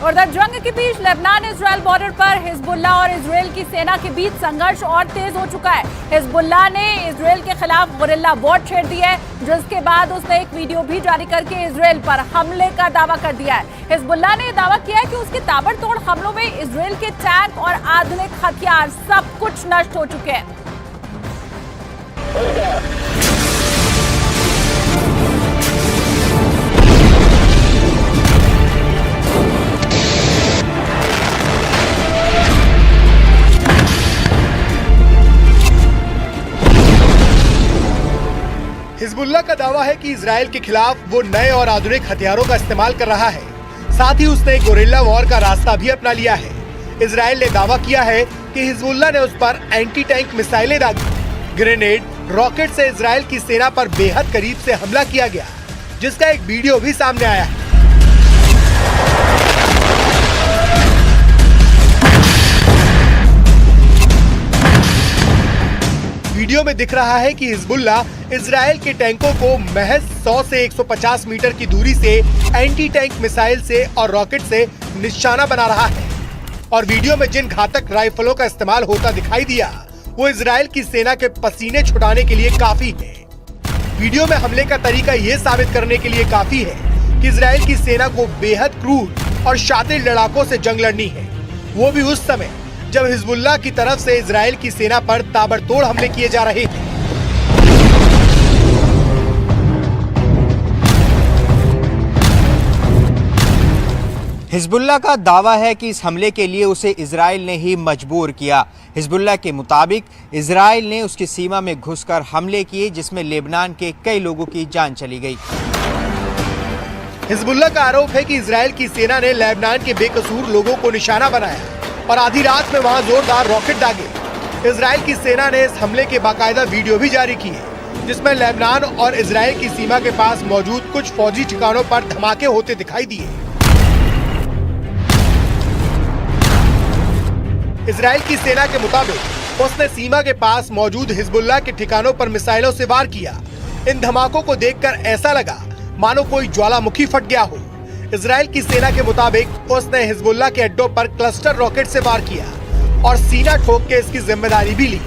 उधर जंग के बीच लेबनान इजराइल बॉर्डर पर हिजबुल्लाह और इजराइल की सेना के बीच संघर्ष और तेज हो चुका है। हिजबुल्लाह ने इजराइल के खिलाफ गुरिल्ला वॉर छेड़ दी है, जिसके बाद उसने एक वीडियो भी जारी करके इजराइल पर हमले का दावा कर दिया है। हिजबुल्लाह ने दावा किया है कि उसके ताबड़तोड़ हमलों में इजराइल के टैंक और आधुनिक हथियार सब कुछ नष्ट हो चुके हैं। हिजबुल्लाह का दावा है कि इजराइल के खिलाफ वो नए और आधुनिक हथियारों का इस्तेमाल कर रहा है। साथ ही उसने गुरिल्ला वॉर का रास्ता भी अपना लिया है। इजराइल ने दावा किया है कि हिजबुल्लाह ने उस पर एंटी टैंक मिसाइलें दागी। ग्रेनेड, रॉकेट से इजराइल की सेना पर बेहद करीब से हमला किया गया, जिसका एक वीडियो भी सामने आया है। वीडियो में दिख रहा है कि हिजबुल्लाह इजराइल के टैंकों को महज 100 से 150 मीटर की दूरी से एंटी टैंक मिसाइल से और रॉकेट से निशाना बना रहा है। और वीडियो में जिन घातक राइफलों का इस्तेमाल होता दिखाई दिया, वो इजराइल की सेना के पसीने छुड़ाने के लिए काफी है। वीडियो में हमले का तरीका ये साबित करने के लिए काफी है कि इजराइल की सेना को बेहद क्रूर और शातिर लड़ाकों से जंग लड़नी है, वो भी उस समय जब हिजबुल्लाह की तरफ से इजराइल की सेना पर ताबड़तोड़ हमले किए जा रहे हैं। हिजबुल्लाह का दावा है कि इस हमले के लिए उसे इजराइल ने ही मजबूर किया। हिजबुल्लाह के मुताबिक इजराइल ने उसकी सीमा में घुसकर हमले किए, जिसमें लेबनान के कई लोगों की जान चली गई। हिजबुल्लाह का आरोप है कि इजराइल की सेना ने लेबनान के बेकसूर लोगों को निशाना बनाया और आधी रात में वहां जोरदार रॉकेट दागे। इजराइल की सेना ने इस हमले के बाकायदा वीडियो भी जारी किए, जिसमें लेबनान और इजराइल की सीमा के पास मौजूद कुछ फौजी ठिकानों पर धमाके होते दिखाई दिए। इजराइल की सेना के मुताबिक उसने सीमा के पास मौजूद हिजबुल्लाह के ठिकानों पर मिसाइलों से वार किया। इन धमाकों को देखकर ऐसा लगा मानो कोई ज्वालामुखी फट गया हो। इजराइल की सेना के मुताबिक उसने हिजबुल्लाह के अड्डों पर क्लस्टर रॉकेट से वार किया और सीना ठोक के इसकी जिम्मेदारी भी ली।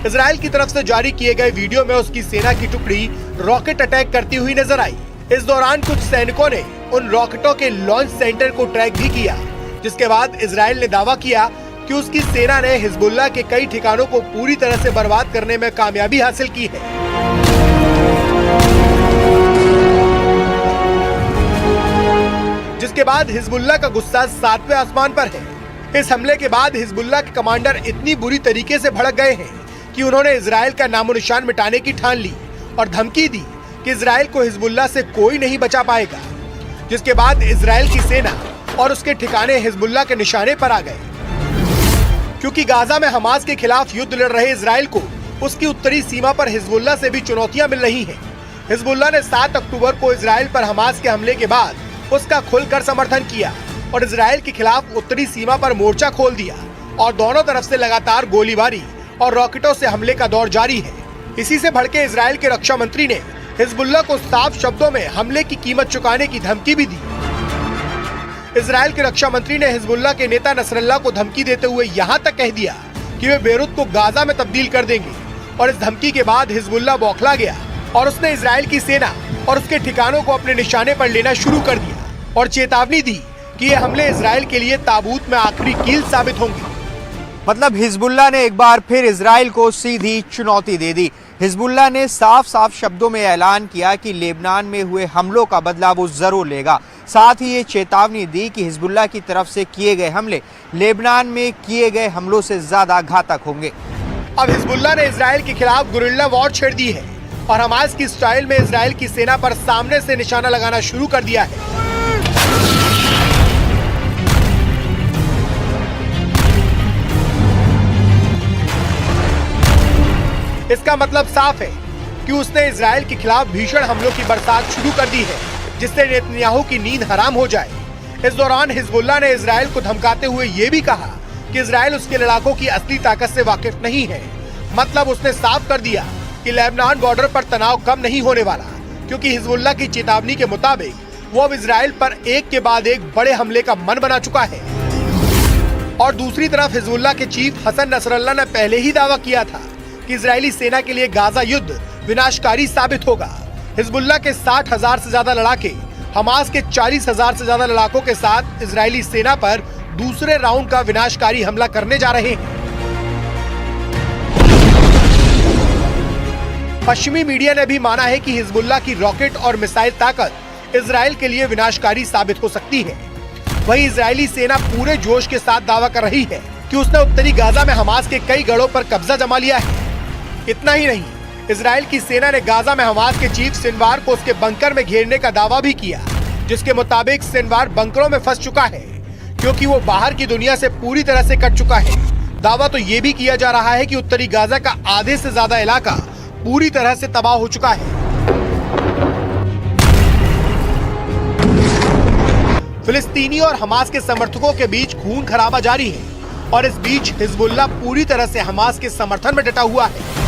इजराइल की तरफ से जारी किए गए वीडियो में उसकी सेना की टुकड़ी रॉकेट अटैक करती हुई नजर आई। इस दौरान कुछ सैनिकों ने उन रॉकेटों के लॉन्च सेंटर को ट्रैक भी किया, जिसके बाद इजराइल ने दावा किया कि उसकी सेना ने हिजबुल्लाह के कई ठिकानों को पूरी तरह से बर्बाद करने में कामयाबी हासिल की है। जिसके बाद हिजबुल्लाह का गुस्सा 7वें आसमान पर है। इस हमले के बाद हिजबुल्लाह के कमांडर इतनी बुरी तरीके से भड़क गए हैं कि उन्होंने इजराइल का नामो निशान मिटाने की ठान ली और धमकी दी कि इजराइल को हिजबुल्लाह से कोई नहीं बचा पाएगा। जिसके बाद इजराइल की सेना और उसके ठिकाने हिजबुल्लाह के निशाने पर आ गए, क्योंकि गाजा में हमास के खिलाफ युद्ध लड़ रहे इजराइल को उसकी उत्तरी सीमा पर हिजबुल्लाह से भी चुनौतियां मिल रही हैं। हिजबुल्लाह ने 7 अक्टूबर को इजराइल पर हमास के हमले के बाद उसका खुलकर समर्थन किया और इजराइल के खिलाफ उत्तरी सीमा पर मोर्चा खोल दिया और दोनों तरफ से लगातार गोलीबारी और रॉकेटों से हमले का दौर जारी है। इसी से भड़के इजराइल के रक्षा मंत्री ने हिजबुल्लाह को साफ शब्दों में हमले की कीमत चुकाने की धमकी भी दी। इजराइल के रक्षा मंत्री ने हिजबुल्लाह के नेता नसरल्लाह को धमकी देते हुए यहाँ तक कह दिया कि वे बेरूत को गाजा में तब्दील कर देंगे। और इस धमकी के बाद हिजबुल्लाह बौखला गया और उसने इजराइल की सेना और उसके ठिकानों को अपने निशाने पर लेना शुरू कर दिया और चेतावनी दी कि ये हमले इजराइल के लिए ताबूत में आखिरी कील साबित होंगे। मतलब हिजबुल्लाह ने एक बार फिर इजराइल को सीधी चुनौती दे दी। हिजबुल्लाह ने साफ साफ शब्दों में ऐलान किया कि लेबनान में हुए हमलों का बदला वो जरूर लेगा। साथ ही ये चेतावनी दी कि हिजबुल्लाह की तरफ से किए गए हमले लेबनान में किए गए हमलों से ज्यादा घातक होंगे। अब हिजबुल्लाह ने इजराइल के खिलाफ गुरिल्ला वॉर छेड़ दी है और हमास की स्टाइल में इजराइल की सेना पर सामने से निशाना लगाना शुरू कर दिया है। इसका मतलब साफ है कि उसने इजराइल के खिलाफ भीषण हमलों की बरसात शुरू कर दी है, जिससे नेतन्याहू की नींद हराम हो जाए। इस दौरान हिजबुल्लाह ने इजराइल को धमकाते हुए ये भी कहा कि इजराइल उसके लड़ाकों की असली ताकत से वाकिफ नहीं है। मतलब उसने साफ कर दिया कि लेबनान बॉर्डर पर तनाव कम नहीं होने वाला, क्योंकि हिजबुल्लाह की चेतावनी के मुताबिक वो अब इजराइल पर एक के बाद एक बड़े हमले का मन बना चुका है। और दूसरी तरफ हिजबुल्लाह के चीफ हसन नसरल्लाह ने पहले ही दावा किया था कि इजरायली सेना के लिए गाजा युद्ध विनाशकारी साबित होगा। हिजबुल्लाह के 60,000 से ज्यादा लड़ाके हमास के 40,000 से ज्यादा लड़ाकों के साथ इजरायली सेना पर दूसरे राउंड का विनाशकारी हमला करने जा रहे हैं। पश्चिमी मीडिया ने भी माना है कि हिजबुल्लाह की रॉकेट और मिसाइल ताकत इजराइल के लिए विनाशकारी साबित हो सकती है। वहीं इजरायली सेना पूरे जोश के साथ दावा कर रही है कि उसने उत्तरी गाजा में हमास के कई गढ़ों पर कब्जा जमा लिया है। इतना ही नहीं, इजराइल की सेना ने गाजा में हमास के चीफ सिनवार को उसके बंकर में घेरने का दावा भी किया, जिसके मुताबिक सिनवार बंकरों में फंस चुका है क्योंकि वो बाहर की दुनिया से पूरी तरह से कट चुका है। दावा तो ये भी किया जा रहा है कि उत्तरी गाजा का आधे से ज्यादा इलाका पूरी तरह से तबाह हो चुका है। फिलिस्तीनी और हमास के समर्थकों के बीच खून खराबा जारी है और इस बीच हिजबुल्लाह पूरी तरह से हमास के समर्थन में डटा हुआ है।